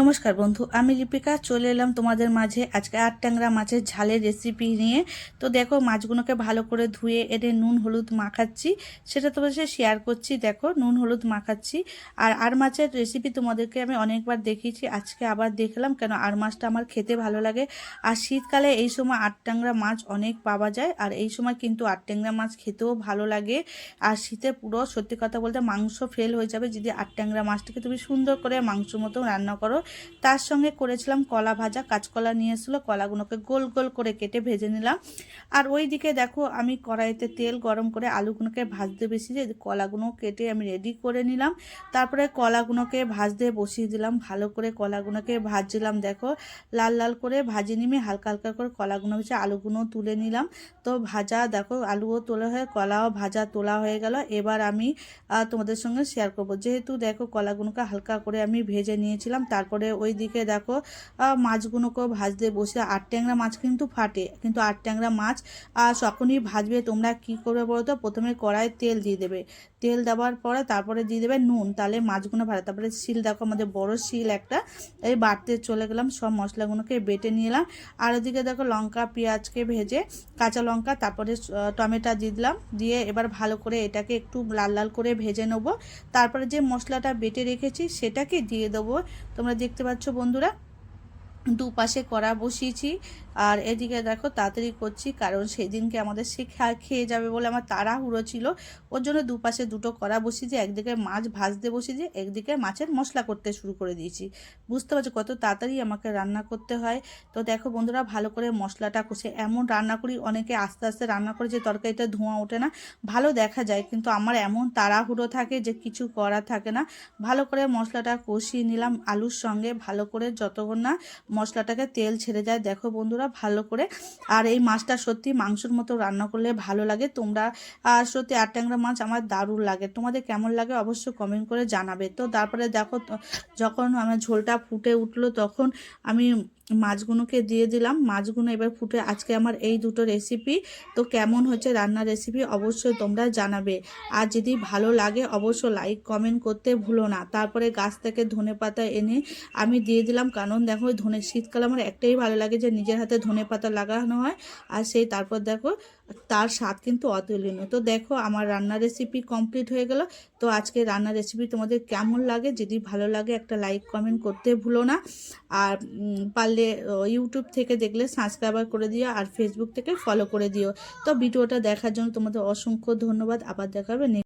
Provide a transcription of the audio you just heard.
নমস্কার বন্ধু, আমি রিপিকা চলে এলাম তোমাদের মাঝে আজকে আট ট্যাংরা মাছের ঝালের রেসিপি নিয়ে। তো দেখো, মাছগুলোকে ভালো করে ধুয়ে এনে নুন হলুদ মাখাচ্ছি, সেটা তোমাদের সাথে শেয়ার করছি। দেখো, নুন হলুদ মাখাচ্ছি। আর মাছের রেসিপি তোমাদেরকে আমি অনেকবার দেখিয়েছি, আজকে আবার দেখলাম, কেন আর মাছটা আমার খেতে ভালো লাগে। আর শীতকালে এই সময় আট ট্যাংরা মাছ অনেক পাওয়া যায়, আর এই সময় কিন্তু আট ট্যাংরা মাছ খেতেও ভালো লাগে। আর শীতে পুরো সত্যি কথা বলতে মাংস ফেল হয়ে যাবে যদি আট ট্যাংরা মাছটাকে তুমি সুন্দর করে মাংস মতো রান্না করো। তার সঙ্গে করেছিলাম কলা ভাজা, কাঁচকলা নিয়ে এসেছিলো, কলাগুলোকে গোল গোল করে কেটে ভেজে নিলাম। আর ওই দিকে দেখো, আমি কড়াইতে তেল গরম করে আলুগুলোকে ভাজতে বসিয়ে কলাগুলো কেটে আমি রেডি করে নিলাম। তারপরে কলাগুলোকে ভাজতে বসিয়ে দিলাম, ভালো করে কলাগুলোকে ভাজছিলাম। দেখো, লাল লাল করে ভাজে নিমে হালকা হালকা করে কলাগুলো ভেজে আলুগুলো তুলে নিলাম। তো ভাজা দেখো, আলুও তোলা হয়ে কলাও ভাজা তোলা হয়ে গেল। এবার আমি তোমাদের সঙ্গে শেয়ার করব। যেহেতু দেখো, কলাগুলোকে হালকা করে আমি ভেজে নিয়েছিলাম। তারপরে ওই দিকে দেখো, মাছগুলোকেও ভাজতে বসে। আট ট্যাংরা মাছ কিন্তু ফাটে, কিন্তু আট ট্যাংরা মাছ যখনই ভাজবে তোমরা কি করবে বলো তো, প্রথমে কড়াই তেল দিয়ে দেবে। তেল দেওয়ার পরে তারপরে দিয়ে দেবে নুন, তাহলে মাছগুলো ভালো। তারপরে শিল দেখো, আমাদের বড় শিল একটা, এই বাটতে চলে গেলাম, সব মশলাগুলোকে বেটে নিয়ে এলাম। আর ওদিকে দেখো, লঙ্কা পেঁয়াজকে ভেজে, কাঁচা লঙ্কা, তারপরে টমেটো দিয়ে দিলাম। দিয়ে এবার ভালো করে এটাকে একটু লাল লাল করে ভেজে নেবো। তারপরে যে মশলাটা বেটে রেখেছি সেটাকে দিয়ে দেবো। তোমরা দেখতে পাচ্ছ বন্ধুরা, দুপাশে কড়া বসিয়েছি। আর এদিকে দেখো, তাড়াতাড়ি করছি, কারণ সেদিনকে আমাদের সে খেয়ে যাবে বলে আমার তাড়াহুড়ো ছিল। ওর জন্য দুপাশে দুটো কড়া বসিয়েছি, একদিকে মাছ ভাজতে বসিয়েছি, একদিকে মাছের মশলা করতে শুরু করে দিয়েছি। বুঝতে পারছো কত তাড়াতাড়ি আমাকে রান্না করতে হয়। তো দেখো বন্ধুরা, ভালো করে মশলাটা কষে, এমন রান্না করি, অনেকে আস্তে আস্তে রান্না করে যে তরকারিটা ধোঁয়া ওঠে না, ভালো দেখা যায়, কিন্তু আমার এমন তাড়াহুড়ো থাকে যে কিছু করা থাকে না। ভালো করে মশলাটা কষিয়ে নিলাম আলুর সঙ্গে, ভালো করে যতক্ষণ না মশলাটাকে তেল ছেড়ে যায়। দেখো বন্ধুরা, ভালো করে। আর এই মাছটা সত্যি মাংসর মতো রান্না করলে ভালো লাগে। তোমরা সত্যি আট ট্যাংরা মাছ আমার দারুণ লাগে, তোমাদের কেমন লাগে অবশ্যই কমেন্ট করে জানাবে। তো তারপরে দেখো, যখন আমার ঝোলটা ফুটে উঠলো তখন আমি মাছগুলোকে দিয়ে দিলাম। মাছগুলো এবার ফুটে, আজকে আমার এই দুটো রেসিপি। তো কেমন হচ্ছে রান্নার রেসিপি অবশ্যই তোমরা জানাবে। আর যদি ভালো লাগে অবশ্যই লাইক কমেন্ট করতে ভুলো না। তারপরে গাছ থেকে ধনেপাতা এনে আমি দিয়ে দিলাম, কারণ দেখো, শীতকালে আমার একটাই ভালো লাগে যে নিজের হাতে ধনেপাতা লাগানো হয়। আর তারপর দেখো, তার স্বাদ কিন্তু অতুলনীয়। তো দেখো, আমার রান্নার রেসিপি কমপ্লিট হয়ে গেল। তো আজকে রান্নার রেসিপি তোমাদের কেমন লাগে, যদি ভালো লাগে একটা লাইক কমেন্ট করতে ভুলো না। আর পারলে ইউটিউব থেকে দেখলে সাবস্ক্রাইবার করে দিও, আর ফেসবুক থেকে ফলো করে দিও। তো ভিডিওটা দেখার জন্য তোমাদের অসংখ্য ধন্যবাদ। আবার দেখা হবে।